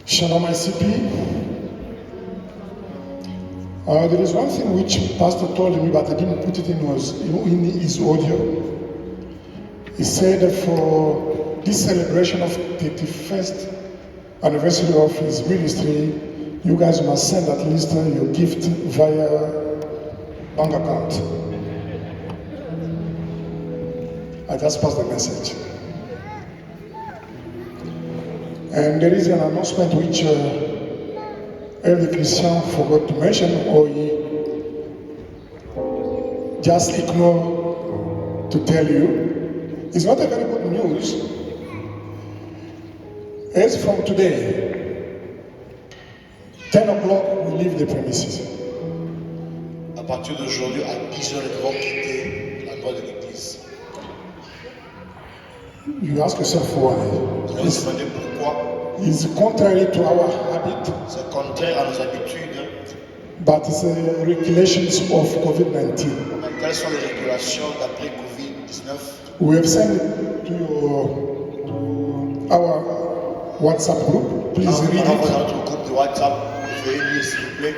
Shalom ICP. There is one thing which Pastor told me, but I didn't put it in his audio. He said for this celebration of 31st anniversary of his ministry, you guys must send at least your gift via bank account. I just passed the message. And there is an announcement which Elder Christian forgot to mention, or he just ignored to tell you. It's not a very good news. As from today, 10 o'clock, we leave the premises. À partir d'aujourd'hui, à 10 heures, nous devons quitter l'endroit de l'église. You ask yourself why. Vous allez se demander pourquoi. It's contrary to our habit, C'est contraire à nos habitudes. but it's regulations of COVID-19. Mais quelles sont les régulations d'après Covid-19? We have sent it to our WhatsApp group. Please read On envoie it. dans notre groupe de WhatsApp. Veuillez lire s'il vous plaît.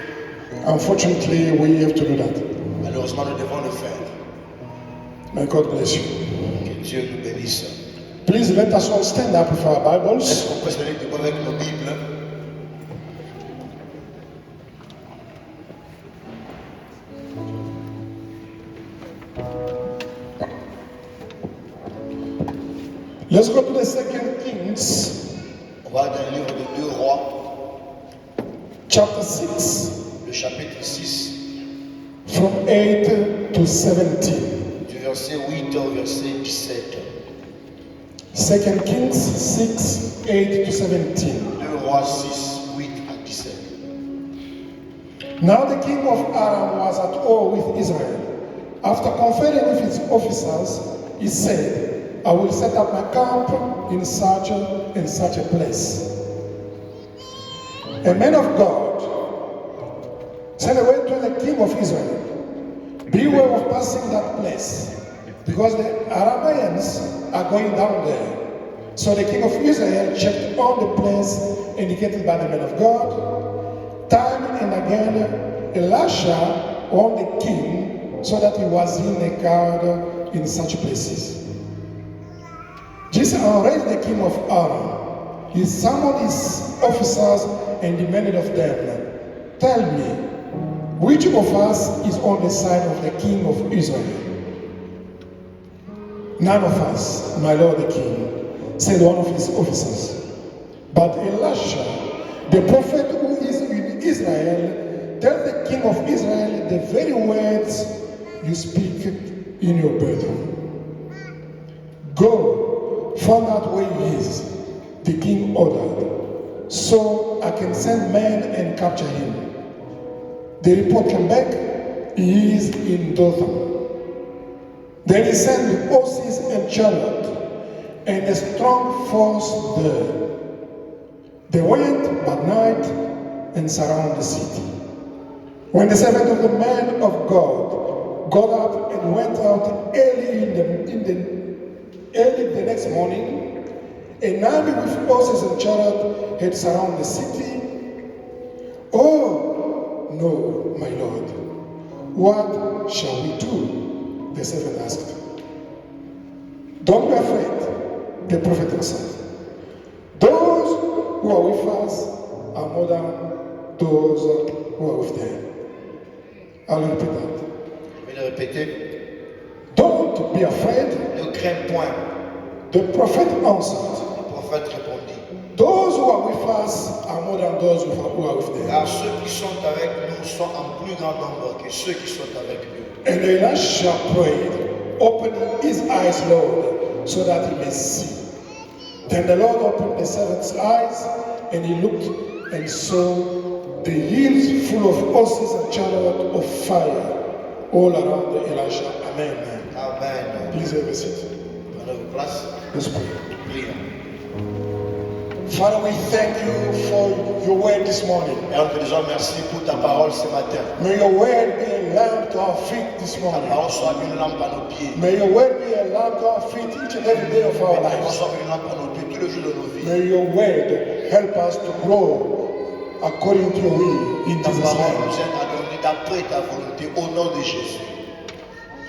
Unfortunately, we have to do that. Malheureusement, nous devons le faire. May God bless you. Que Dieu nous bénisse. Please let us all stand up with our Est-ce Bibles. qu'on peut se lever debout avec nos Bibles? Let's go to the Second Kings, On va dans le livre de 2 Rois, chapter 6, le chapitre 6, from 8 to 17. du verset 8 au verset 17. Second Kings 6, 8 to 17. 2 Rois 6, 8 à 17. Now the king of Aram was at war with Israel. After conferring with his officers, he said, I will set up my camp in such a place. A man of God said away to the king of Israel, beware of passing that place, because the Arameans are going down there. So the king of Israel checked on the place indicated by the man of God. Time and again, Elisha warned the king so that he was in a guard in such places. Jesus enraged the king of Aram. He summoned his officers and demanded of them, tell me, which of us is on the side of the king of Israel? None of us, my lord the king, said one of his officers. But Elisha, the prophet who is in Israel, tells the king of Israel the very words you speak in your bedroom. Go, find out where he is, the king ordered, so I can send men and capture him. The report came back, he is in Dothan. Then he sent horses and chariot and a strong force there. They went by night and surrounded the city. When the servant of the man of God got up and went out early the next morning, an army with horses and chariots had surrounded the city. Oh, no, my lord. What shall we do? The servant asked. Don't be afraid, the prophet answered. Those who are with us are more than those who are with them. I'll repeat that. Je vais le répéter. Don't be afraid. Ne crains point. The prophet answered. Le prophète répondit. Those who are with us are more than those who are with them. Car ceux qui sont avec nous sont en plus grand nombre que ceux qui sont avec nous. And Elisha prayed, opening his eyes, Lord, so that he may see. Then the Lord opened the servant's eyes, and he looked and saw the hills full of horses and chariots of fire all around Elisha. Amen. Amen. Please have a seat. Prenez vos places. Let's pray. Prions. Father, we thank you for your word this morning. Et nous te disons merci pour ta parole ce matin. May your word be a lamp to our feet this Ta morning. parole soit une lampe à nos pieds. May your word be a lamp to our feet each and every day of our Ta parole lives. soit une lampe à nos pieds tous les jours de nos vies. May your word help us to grow according to your will in Ta Jesus' parole name. nous aide à grandir d'après ta volonté au nom de Jésus.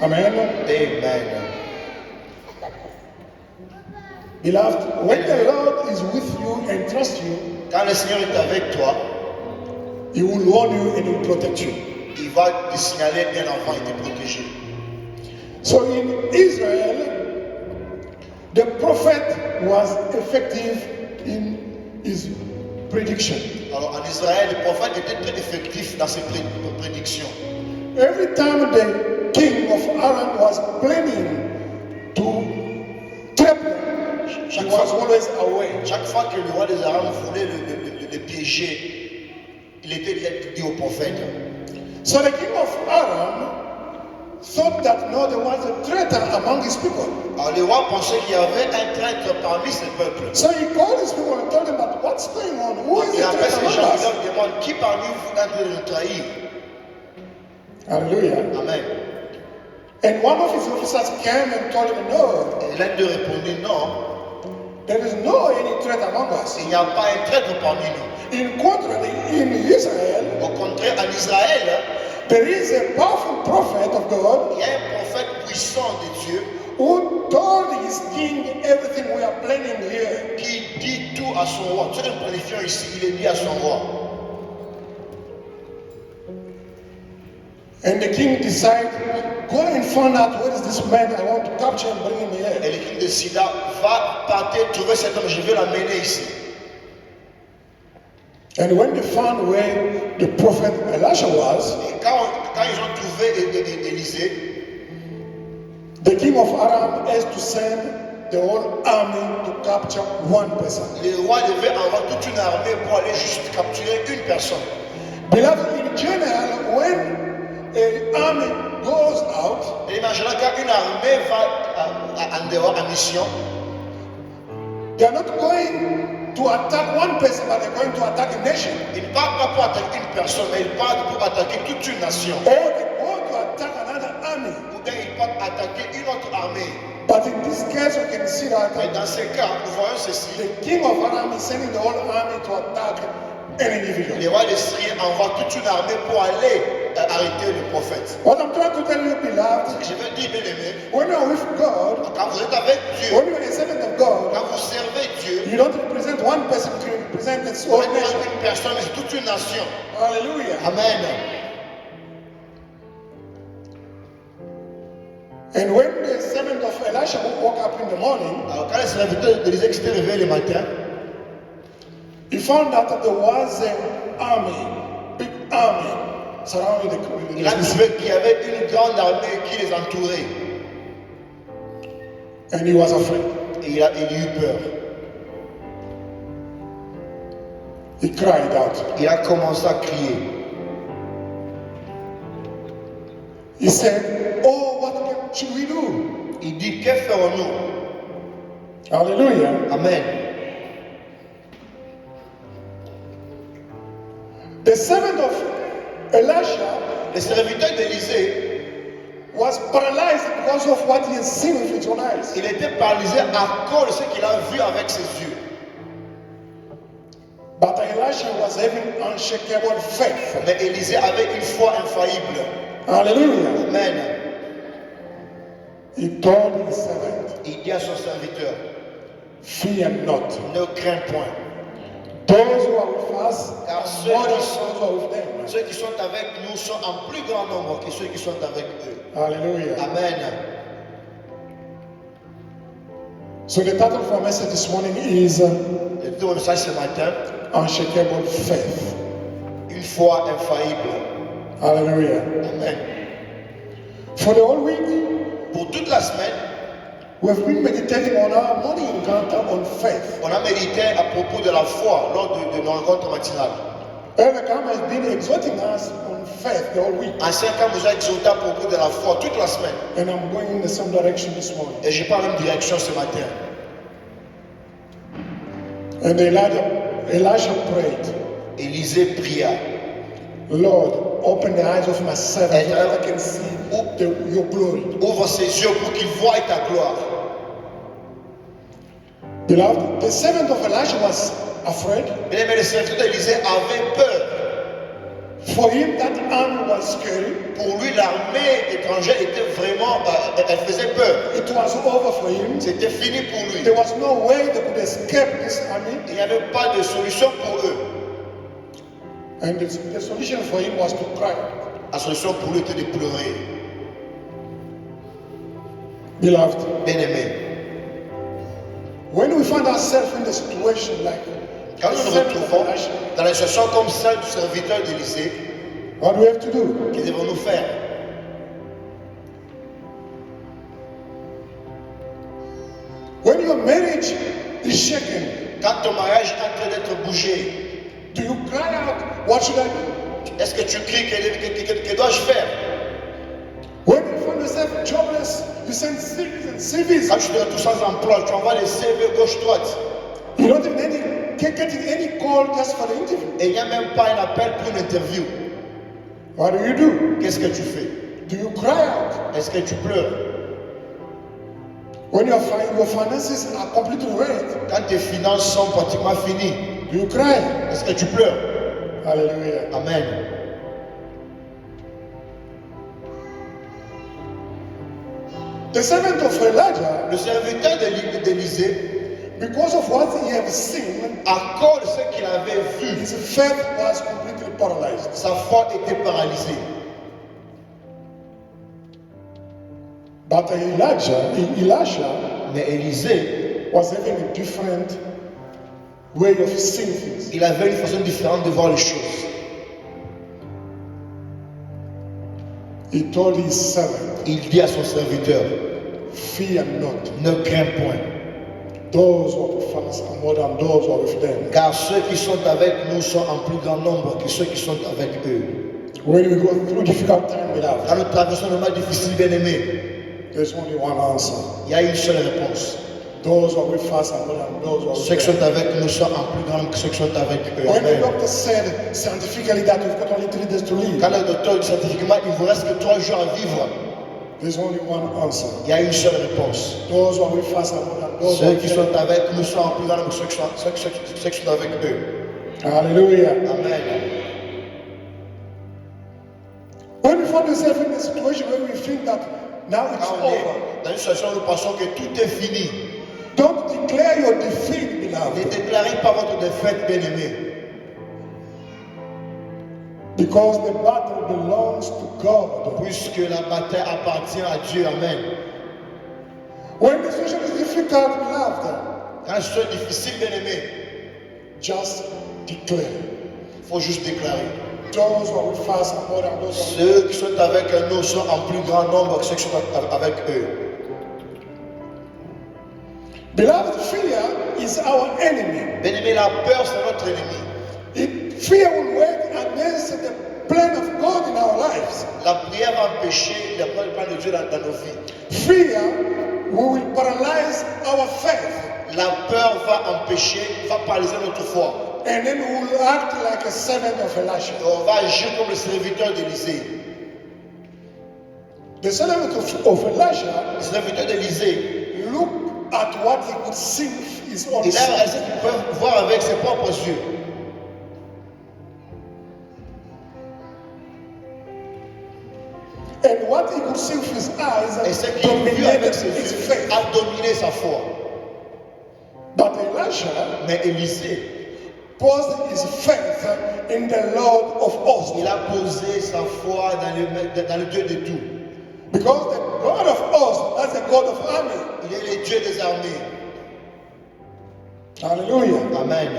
Amen. Amen. Beloved, when the Lord is with you and trusts you, Quand le Seigneur est avec toi, He will warn you and He will protect you. il va te signaler bien avant et te protéger. So in Israel, the prophet was effective in his prediction. Alors en Israël, le prophète était très effectif dans ses prédictions. Every time the king of Aram was planning to trap them, he was always away. Chaque fois que le roi des Aram voulait le piéger, il était dit au prophète. So the king of Aram thought that no, there was a traitor among his people. Alors le roi pensait qu'il y avait un traître parmi ses peuples. So he called his people and told them, but what's going on? Who is Et the après traitor ces among gens, us? il leur demande qui parmi vous est en train de nous trahir. Hallelujah. Amen. And one of his officers came and told him, no, Et l'un d'eux répondit non, there is no any threat among us. il n'y a pas un traître parmi nous. In contrary, in Israel, Au contraire, en Israël, there is a powerful prophet of God il y a un prophète puissant de Dieu who told his king everything we are planning here. qui dit tout à son roi. Ce que nous planifions ici, il est dit à son roi. And the king decided, go and find out where is this man. I want to capture and bring him Et here. le king décida, va partir trouver cet homme, je vais l'amener ici. And when they found where the prophet Elisha was, Et quand ils ont trouvé Élisée, the king of Aram has to send the whole army to capture one person. le roi devait envoyer toute une armée pour aller juste capturer une personne. Beloved, in general, when an army goes out, Et imaginez quand une armée va en dehors en mission, they are not going to attack one person, but they're going to attack a nation. ils ne partent pas pour attaquer une personne, mais ils partent pour attaquer toute une nation. Or they go to attack another army. Ou bien ils partent attaquer une autre armée. But in this case, we can see that Mais dans ce cas, nous voyons ceci. the king of Aram is sending the whole army to attack an individual. Les rois de Syrie envoient toute une armée pour aller arrêter le prophète. What I'm trying to tell you, beloved, Je veux dire, bien aimé, when you're with God, quand vous êtes avec Dieu, when you're a servant of God, quand vous servez Dieu, you don't represent one person, you represent the vous whole n'êtes nation. pas une personne, mais c'est toute une nation. Hallelujah. Amen. And when the servant of Elisha woke up in the morning, Alors quand les serviteurs d'Élisée s'étaient réveillés le matin, he found out that there was an army, big army, surrounding il a the city. trouvé qu'il y avait une grande armée qui les entourait. And he was afraid. Et il a eu peur. He cried out. Il a commencé à crier. He said, oh, what should we do? Il dit, que ferons-nous? Hallelujah. Amen. The servant of Elisha Les serviteurs d'Élisée, was paralyzed because of what he had seen with his own eyes. il était paralysé à cause de ce qu'il a vu avec ses yeux. But Elisha was having unshakable faith. Mais Élisée avait une foi infaillible. Hallelujah. Amen. He told his servant, Il dit à son serviteur, fear not. ne crains point. Those who are with us Car are ceux more than qui those who are with them. Ceux qui sont avec nous sont en plus grand nombre que ceux qui sont avec eux. Hallelujah. Amen. So the title for our message this morning is Le titre de mon message ce matin, Unshakable Faith. une foi infaillible. Hallelujah. Amen. For the whole week, Pour toute la semaine, we have been meditating on our morning encounter on faith. on a médité à propos de la foi lors de nos rencontres matinales. Elder Cam has been exhorting us on faith the whole week. Ancien Camp nous a exhorté à propos de la foi toute la semaine. And I'm going in the same direction this morning. Et je pars en même direction ce matin. And Elijah prayed, Élisée pria. Lord, open the eyes of my servant so that I can see your glory. Ouvre ses yeux pour qu'il voie ta gloire. Beloved, the servant of Elijah was afraid. Bien-aimé, le serviteur d'Élisée avait peur. For him, that army was scary. Pour lui, l'armée étrangère était vraiment, elle faisait peur. It was over for him. C'était fini pour lui. There was no way they could escape this army. Il n'y avait pas de solution pour eux. And the solution for him was to cry. La solution pour lui était de pleurer. Beloved, Bien-aimé, when we find ourselves in the situation like quand the nous nous servant of retrouvons Elijah, dans la situation comme celle du serviteur d'Élisée, what do we have to do? que devons-nous faire? When your marriage is shaken, Quand ton mariage est en train d'être bougé, do you cry out, what should I do? est-ce que tu cries, que dois-je faire? When you find yourself jobless, you send CVs and CVs. Quand tu te retrouves sans emploi, tu envoies les CV gauche-droite. You don't even can't get any call just for the interview. Et il n'y a même pas un appel pour une interview. What do you do? Qu'est-ce que tu fais? Do you cry out? Est-ce que tu pleures? When your finances are completely ruined, Quand tes finances sont pratiquement finies, do you cry? est-ce que tu pleures? Hallelujah. Amen. The servant of Elijah, Le serviteur d'Élisée, because of what he had seen, à cause de ce qu'il avait vu, his faith was completely paralyzed. sa foi était paralysée. But Elisha Mais Élisée, was having a different way of seeing things. il avait une façon différente de voir les choses. He told his servant, Il dit à son serviteur, fear not. ne crains point, Those who are with us are more than those who are with them. car ceux qui sont avec nous sont en plus grand nombre que ceux qui sont avec eux. When we go through difficult time with Quand us, nous traversons un moment difficile, bien-aimé, there's only one answer. il y a une seule réponse. Those who are with us are more than those who are Ceux qui with them. sont avec nous sont en plus grand que ceux qui sont avec eux. When the Amen. doctor said scientifically that we've got only 3 days to live, Quand le docteur dit scientifiquement il ne vous reste que 3 jours à vivre, there's only one answer. il y a une seule réponse. Those who are with us are more than those who Ceux are qui with sont them. avec nous sont en plus grand que ceux qui sont avec eux. Hallelujah. Amen. When we find ourselves in a situation where we think that now it's Quand on est over, dans une situation où nous pensons que tout est fini, don't declare your defeat, ne beloved, déclarez pas votre défaite, bien-aimé. because the battle belongs to God. Puisque la bataille appartient à Dieu. Amen. When the situation is difficult, beloved, Quand une situation est difficile, bien-aimé, just declare. il faut juste déclarer. Those who are with us are more than those who are with Ceux qui sont avec nous sont en plus grand nombre que ceux qui sont avec eux. them. Beloved, fear is our enemy. Bien-aimé, la peur, c'est notre ennemi. Fear will work against the plan of God in our lives. La prière va empêcher le plan de Dieu dans nos vies. Fear will paralyze our faith. La peur va empêcher, va paralyser notre foi. And then we will act like a servant of Elisha. Et on va agir comme le serviteur d'Élisée. The servant of Elisha Le serviteur d'Élisée, looked at what he could see with his own il a eyes. réalisé qu'il peut voir avec ses propres yeux. And what he could see with his eyes Et ce qu'il vit dominated avec ses his yeux faith. a dominé sa foi. But Elisha Mais Élisée, posed his faith in the Lord of hosts. il a posé sa foi dans le Dieu de tout. Because the God of hosts, that's the God of army. Il est le Dieu des armées. Hallelujah. Amen.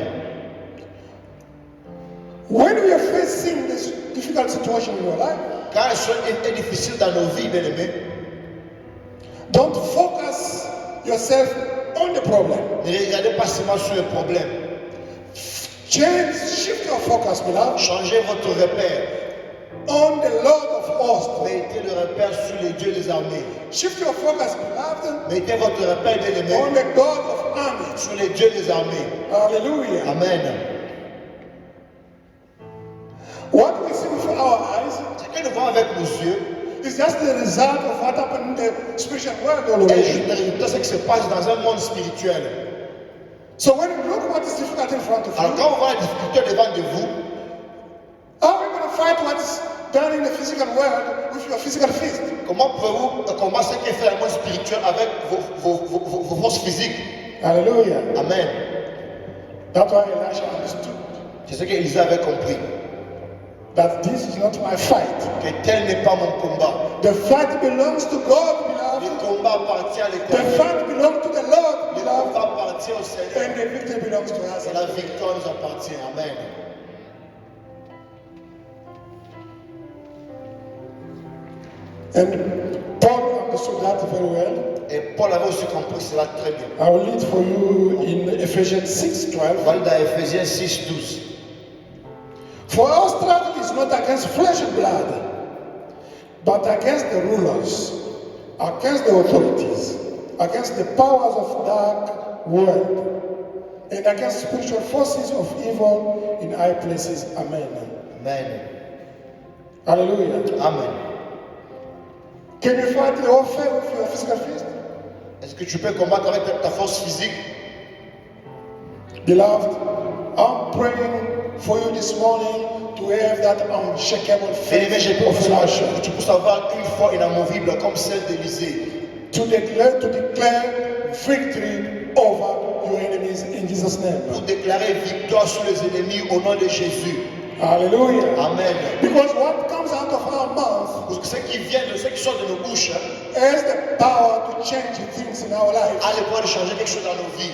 When we are facing this difficult situation in your life, Quand les choses est difficile dans nos vies, bien-aimés, don't focus yourself on the problem. ne regardez pas seulement sur le problème. Shift your focus, beloved, Changez votre repère. on the Lord of hosts. Mettez le repère sur les dieux des armées. Shift your focus, beloved, Mettez votre repère, bien-aimé, on the God of armies. sur les dieux des armées. Hallelujah. Amen. What we see with our eyes Ce que nous voyons avec nos yeux is just the result of what happened in the spiritual world est already. juste le résultat de ce qui se passe dans un monde spirituel. So when you look what is difficult in front of Alors you, quand on voit la difficulté devant de vous, how are you going to fight what's done in the physical world with your physical fist? comment pouvez-vous combattre ce qui est fait dans le monde spirituel avec vos forces physiques? Hallelujah. Amen. That's why Elisha understood C'est ce qu'Élisée avait compris. that this is not my fight. Que tel n'est pas mon combat. The fight belongs to God, Le beloved. combat appartient à The l'Éternel. fight belongs to the Lord, Le beloved. combat appartient au Seigneur. And the victory belongs to us. Et la victoire nous appartient. Amen. And Paul understood that very well. Et Paul avait aussi compris cela très bien. I will read for you in Ephesians On va 6:12. lire dans Ephésiens 6, 12. For our struggle is not against flesh and blood, but against the rulers, against the authorities, against the powers of dark world, and against spiritual forces of evil in high places. Amen. Amen. Hallelujah. Amen. Can you fight the warfare with your physical fist? Est-ce que tu peux combattre avec ta force physique? Beloved, I'm praying for you this morning to have that unshakable Bien-aimé, j'ai faith pour of Elisha. que tu puisses avoir une foi inamovible comme celle d'Élisée. To declare victory over your enemies in Jesus' name. Pour déclarer victoire sur les ennemis au nom de Jésus. Hallelujah. Amen. Because what comes out of our mouth Parce que ce qui vient de ce qui sort de nos bouches has the power to change things in our lives. a le pouvoir de changer quelque chose dans nos vies.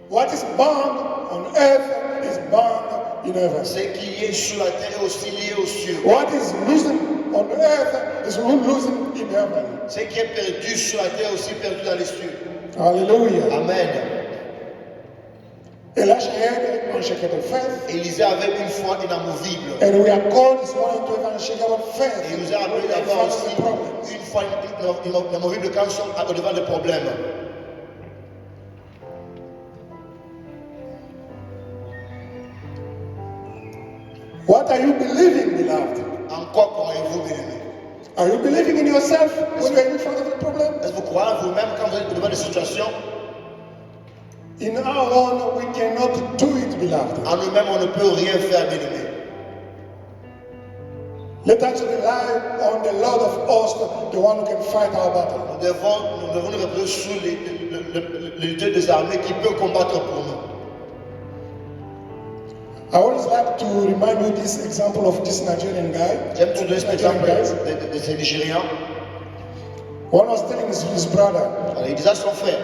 What is bound on earth is bound in heaven. Ce qui est sur la terre est aussi lié aux cieux. What is loosened on earth is loosened in heaven. Ce qui est perdu sur la terre est aussi perdu dans les cieux. Hallelujah. Amen. Elisha had unshakable faith, Élisée avait une foi inamovible. and we are called this morning to have unshakable faith. Et il nous a appelé in d'avoir front aussi of the problems. une foi inamovible quand nous sommes devant des problèmes. What are you believing, beloved? En quoi croyez-vous, bien-aimés? Are you believing in yourself when you are in front of a problem? Est-ce que vous croyez en vous-même quand vous êtes devant des situations? In our own, we cannot do it, beloved. En nous-mêmes, on ne peut rien faire, bien-aimés. Let us rely on the Lord of hosts, the one who can fight our battle. Nous devons nous reposer sur le Dieu des armées qui peut combattre pour nous. I always like to remind you this example of this Nigerian guy. J'aime te donner cet Nigerian exemple guys. de ces Nigérians. One was telling his brother, Alors, il disait à son frère,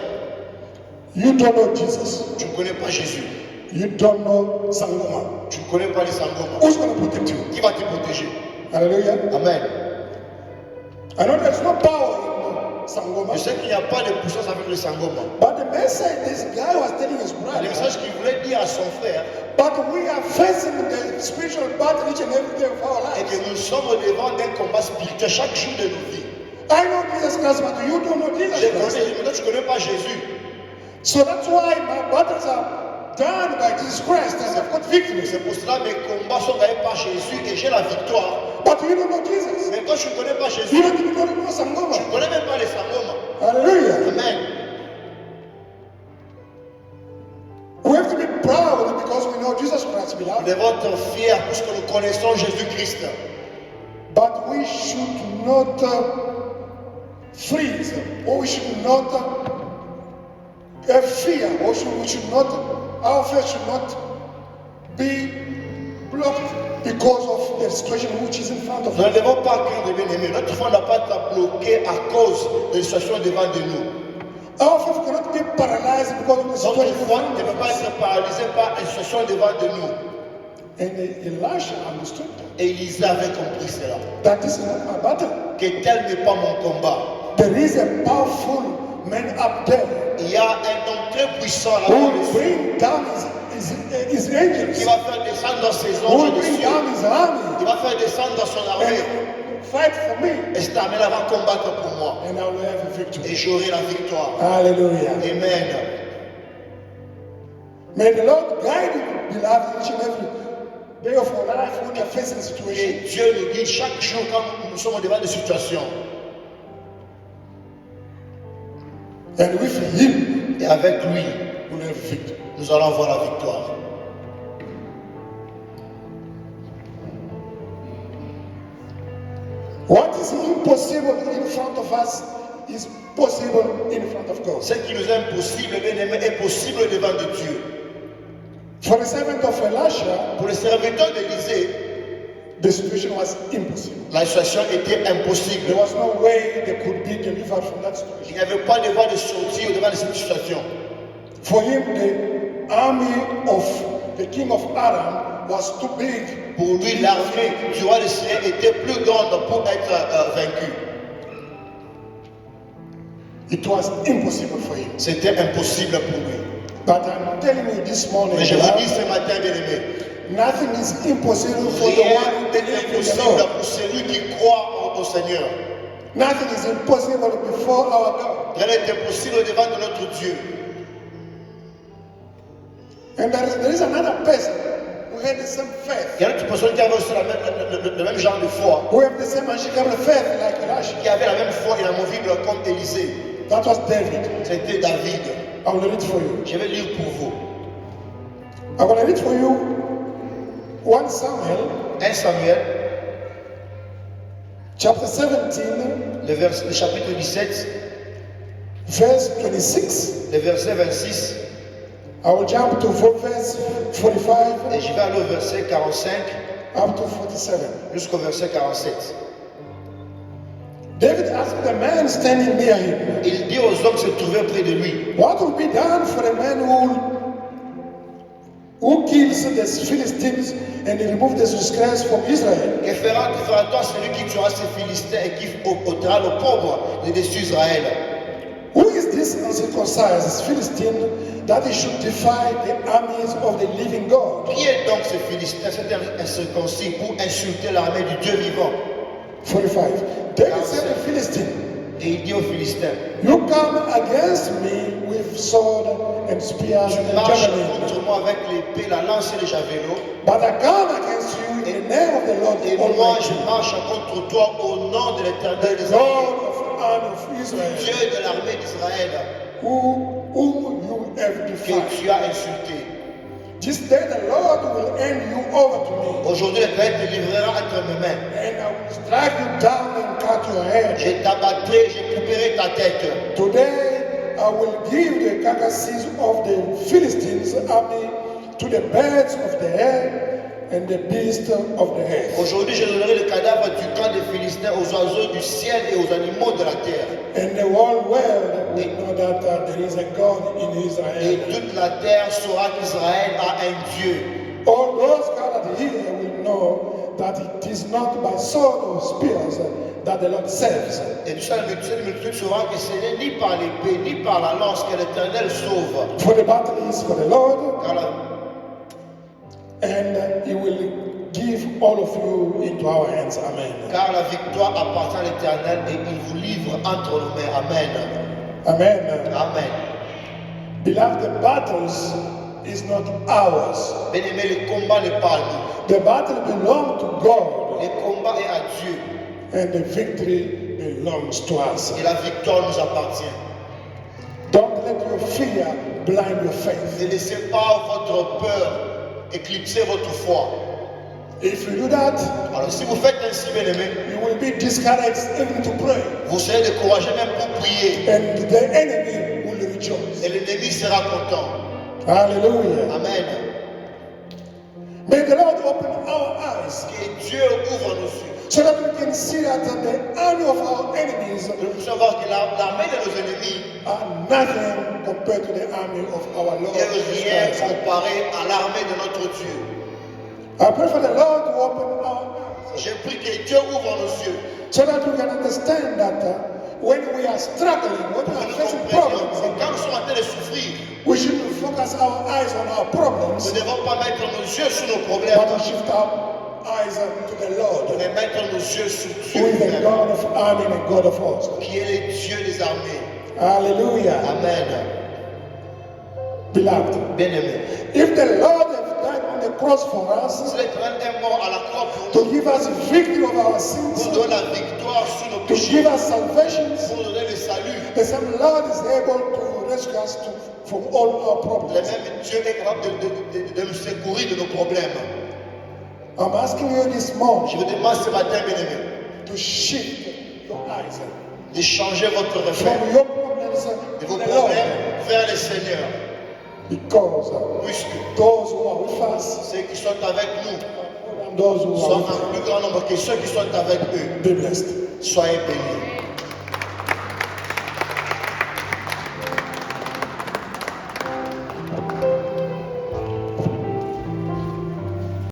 you don't know Jesus. tu ne connais pas Jésus, You don't know Sangoma. tu ne connais pas les Sangoma. Who's going to protect you? Qui va te protéger? Hallelujah. Amen. I know there's no power in Sangoma. Je sais qu'il n'y a pas de puissance avec les Sangoma. But the message this guy was telling his Le brother, message qu'il voulait dire à son frère but we are facing the spiritual battle each and every day of our est que lives. nous sommes devant d'un combat spirituel chaque jour de nos vies. I know Jesus Christ, but you don't know Jesus Je Christ. connais, mais toi tu ne connais pas Jésus. So that's why my battles are done by Jesus Christ and I've got victory. C'est pour cela que mes combats sont gagnés par Jésus et j'ai la victoire. But you don't know Jesus. Mais toi tu ne connais pas You Jésus, don't even know tu Sangoma. ne connais même pas les Sangoma. Hallelujah. Amen. We have to be proud because we know Jesus Christ, Nous beloved. devons être fiers puisque nous connaissons Jésus-Christ. But we should not freeze, or we should not have fear, or we should not, our faith should not be blocked because of the situation which is in front of Nous ne us. devons pas craindre, bien-aimés. Notre foi n'a pas été bloquée à cause des situations devant de nous. Our faith cannot be paralyzed because of the Notre situation in foi front ne of peut pas us. être paralysée par une situation devant de nous. And Elisha understood Et Élisée avait compris cela. that this is not my battle. Que tel n'est pas mon combat. There is a powerful man up there Il y a un homme très puissant who là-bas will bring down his angels, qui va faire descendre ses who will anges bring dessus. down his army, Il va faire descendre son armée. and fight for me, Et cette armée-là va combattre pour moi. and I will have a victory. Et j'aurai la victoire. Hallelujah. Amen. May the Lord guide you, beloved, each and every day of our life when you're facing a situation. Et Dieu nous guide chaque jour quand nous sommes devant des situations. And with Him, Et avec lui, we'll have victory. nous allons avoir la victoire. What is impossible in front of us is possible in front of God. Ce qui nous est impossible, bien-aimé, est possible devant de Dieu. For the servant of Elisha, Pour le serviteur d'Élisée, the situation was impossible. la situation était There impossible. was no way they could be delivered from that Il situation. n'y avait pas de voie de sortie au-devant de cette situation. For him, the army of the king of Aram was too big. Pour lui, l'armée du roi d'Israël était plus grande pour être vaincue. It was impossible for him. C'était impossible pour lui. But I'm telling you this morning, Mais je vous dis ce matin, bien-aimé, nothing is impossible for the rien one who n'est believes in the impossible Lord. pour celui qui croit au Seigneur. Nothing is impossible before our God. Rien n'est impossible devant de notre Dieu. And there is another person who had the same faith, Il y a une autre personne qui avait aussi le même genre de foi, who had the same unshakable faith like Elisha. qui avait la même foi inamovible comme Élisée. That was David. C'était David. I will read for you. Je vais lire pour vous. I will read for you 1 Samuel 1 Samuel, chapter 17, le chapitre 17, verse 26. le verset 26, I will jump to verse 45 et je vais aller au verset 45 up to 47. jusqu'au verset 47. David asked the man standing near him, Il dit aux hommes qui se trouvaient près de lui, what will be done for a man who kills the Philistines and removes the disgrace from Israel? que fera-t-on celui qui tuera ces Philistins et qui ôtera le pauvre de dessus Israël? Who is this uncircumcised Philistine that he should defy the armies of the living God? Qui est donc ce Philistin, cet incirconcis, pour insulter l'armée du Dieu vivant? 45. David said to Philistine, Et il dit aux Philistins, you come against me with sword and spears tu and marches javelin, contre moi avec l'épée, la lance et le javelot, but I come against you in the name of the Lord et moi je Almighty, marche contre toi au nom de l'Éternel the des God armées, of armies of Israel, Dieu de l'armée d'Israël, whom you have que defied. tu as insulté. This day the Lord will hand you over to me, Aujourd'hui, l'Éternel te livrera entre mes mains. and I will strike you down and cut your head. Je t'abattrai, je couperai ta tête. Today I will give the carcasses of the Philistines' army to the birds of the air and the beasts of the earth. Aujourd'hui, je donnerai le cadavre du camp des Philistins aux oiseaux du ciel et aux animaux de la terre. And the whole world will know that there is a God in Et Israel. toute la terre saura qu'Israël a un Dieu. All those gathered here will know that it is not by sword or spears that the Lord saves. Et tout ça, la multitude saura que ce n'est ni par l'épée, ni par la lance que l'Éternel sauve. For the battle is for the Lord, Car la, and He will give all of you into our hands. Amen. car la victoire appartient à l'Éternel et il vous livre entre nos mains. Amen. Amen. Amen. Beloved, the battles is not ours. Bien-aimé, le combat n'est pas à nous. The battle belongs to God, Le combat est à Dieu. and the victory belongs to us. Et la victoire nous appartient. Don't let your fear blind your faith. Ne laissez pas votre peur éclipser votre foi. If you do that, Alors si vous faites ainsi, bien-aimé, you will be discouraged even to pray, vous serez découragé même pour prier. and the enemy will rejoice. Et l'ennemi sera content. Hallelujah. Amen. May the Lord open our eyes Que Dieu ouvre nos yeux. so that we can see that the army of our enemies Que nous puissions voir que l'armée de nos ennemis are nothing compared to the army of our Lord n'est Jesus rien Christ. comparé à l'armée de notre Dieu. I pray for the Lord to open our eyes J'ai pris que Dieu ouvre nos yeux. so that we can understand that when we are struggling, when we Que are nous facing comprenions problems, que quand nous sommes en train de souffrir, we shouldn't focus our eyes on our nous problems, ne devons pas mettre nos yeux sur nos but problèmes, to shift our eyes to the Lord, mais mettre nos yeux sur who Dieu is the lui-même, God of army and God of hosts. qui est le Dieu des armées. Hallelujah. Amen. Beloved, Bien-aimés, if the Lord has died on the cross for us si l'Éternel est mort à la croix pour to nous, give us victory over our pour sins, donner la victoire sur nos to péchés, give us salvation, pour donner le salut, the same Lord is able to rescue us from all our le problems. même Dieu est capable de nous secourir de nos problèmes. I'm asking you this morning Je vous demande ce matin, bien-aimés, to shift your eyes de changer votre from reflet your problems de to vos the Lord, problèmes vers le Seigneur. because Puisque those who are with us ceux qui sont avec nous and those who sont are with en plus grand nombre que ceux qui sont avec eux. us, be blessed. Soyez bénis.